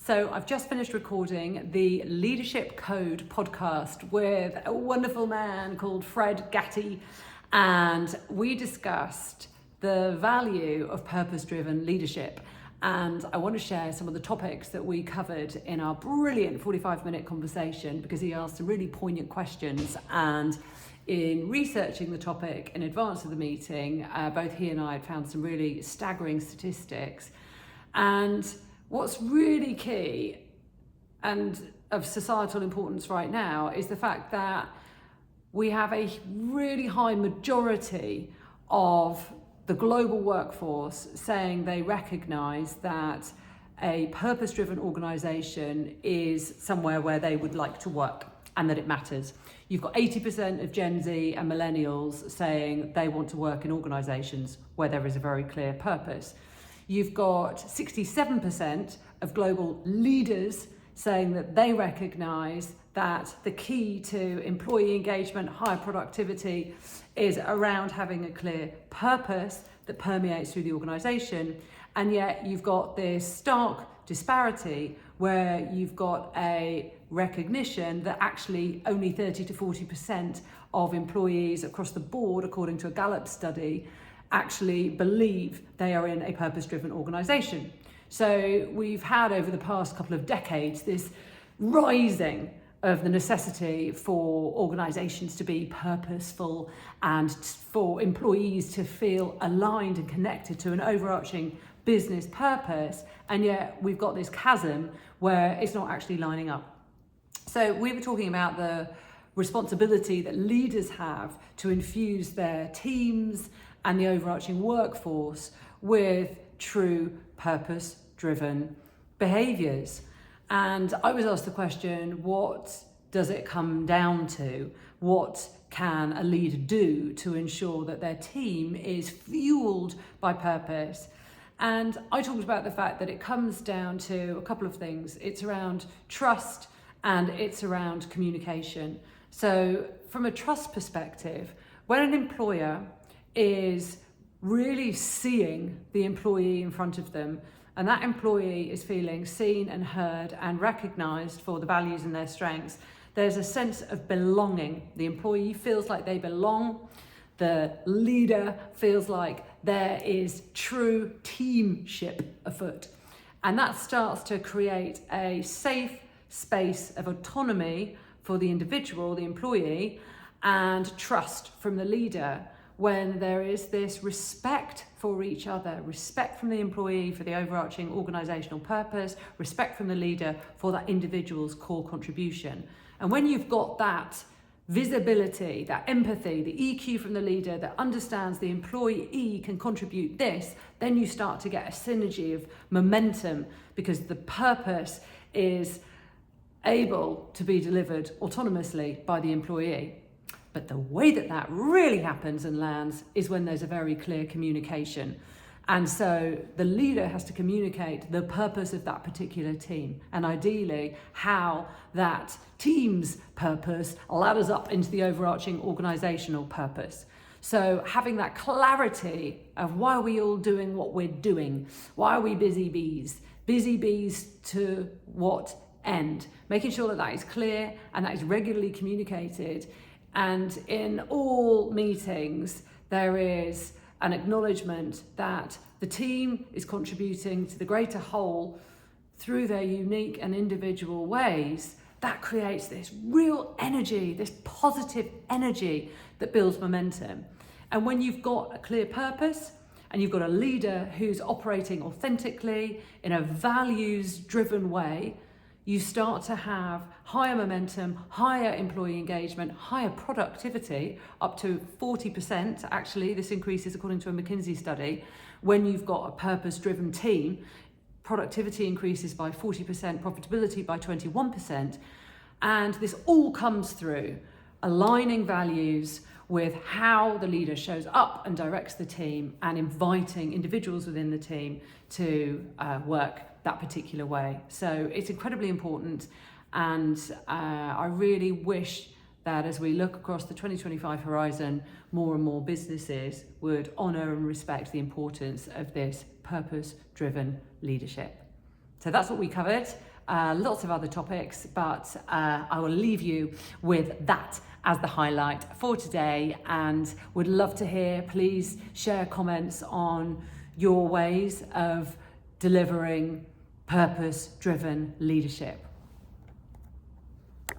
So I've just finished recording the Leadership Code podcast with a wonderful man called Fred Gatty, and we discussed the value of purpose-driven leadership. And I want to share some of the topics that we covered in our brilliant 45-minute conversation, because he asked some really poignant questions. And in researching the topic in advance of the meeting, both he and I had found some really staggering statistics. And what's really key and of societal importance right now is the fact that we have a really high majority of the global workforce saying they recognise that a purpose-driven organisation is somewhere where they would like to work and that it matters. You've got 80% of Gen Z and Millenials saying they want to work in organisations where there is a very clear purpose. You've got 67% of global leaders saying that they recognise that the key to employee engagement, higher productivity, is around having a clear purpose that permeates through the organisation. And yet you've got this stark disparity where you've got a recognition that actually only 30 to 40% of employees across the board, according to a Gallup study, actually believe they are in a purpose-driven organisation. So we've had over the past couple of decades this rising of the necessity for organisations to be purposeful and for employees to feel aligned and connected to an overarching business purpose, and yet we've got this chasm where it's not actually lining up. So we were talking about the responsibility that leaders have to infuse their teams and the overarching workforce with true purpose-driven behaviours. And I was asked the question, what does it come down to? What can a leader do to ensure that their team is fueled by purpose? And I talked about the fact that it comes down to a couple of things. It's around trust and it's around communication. So from a trust perspective, when an employer is really seeing the employee in front of them, and that employee is feeling seen and heard and recognised for the values and their strengths, there's a sense of belonging. The employee feels like they belong. The leader feels like there is true teamship afoot. And that starts to create a safe space of autonomy for the individual, the employee, and trust from the leader, when there is this respect for each other, respect from the employee for the overarching organisational purpose, respect from the leader for that individual's core contribution. And when you've got that visibility, that empathy, the EQ from the leader that understands the employee can contribute this, then you start to get a synergy of momentum, because the purpose is able to be delivered autonomously by the employee. But the way that that really happens and lands is when there's a very clear communication. And so the leader has to communicate the purpose of that particular team, and ideally how that team's purpose ladders up into the overarching organisational purpose. So having that clarity of why are we all doing what we're doing? Why are we busy bees? Busy bees to what end? Making sure that that is clear and that is regularly communicated. And in all meetings, there is an acknowledgement that the team is contributing to the greater whole through their unique and individual ways. That creates this real energy, this positive energy that builds momentum. And when you've got a clear purpose and you've got a leader who's operating authentically in a values-driven way, you start to have higher momentum, higher employee engagement, higher productivity, up to 40%. Actually, this increases according to a McKinsey study. When you've got a purpose-driven team, productivity increases by 40%, profitability by 21%. And this all comes through aligning values with how the leader shows up and directs the team, and inviting individuals within the team to work that particular way. So it's incredibly important, and I really wish that as we look across the 2025 horizon, more and more businesses would honour and respect the importance of this purpose-driven leadership. So that's what we covered. lots of other topics, but I will leave you with that as the highlight for today, and would love to hear, please share comments on your ways of delivering purpose-driven leadership.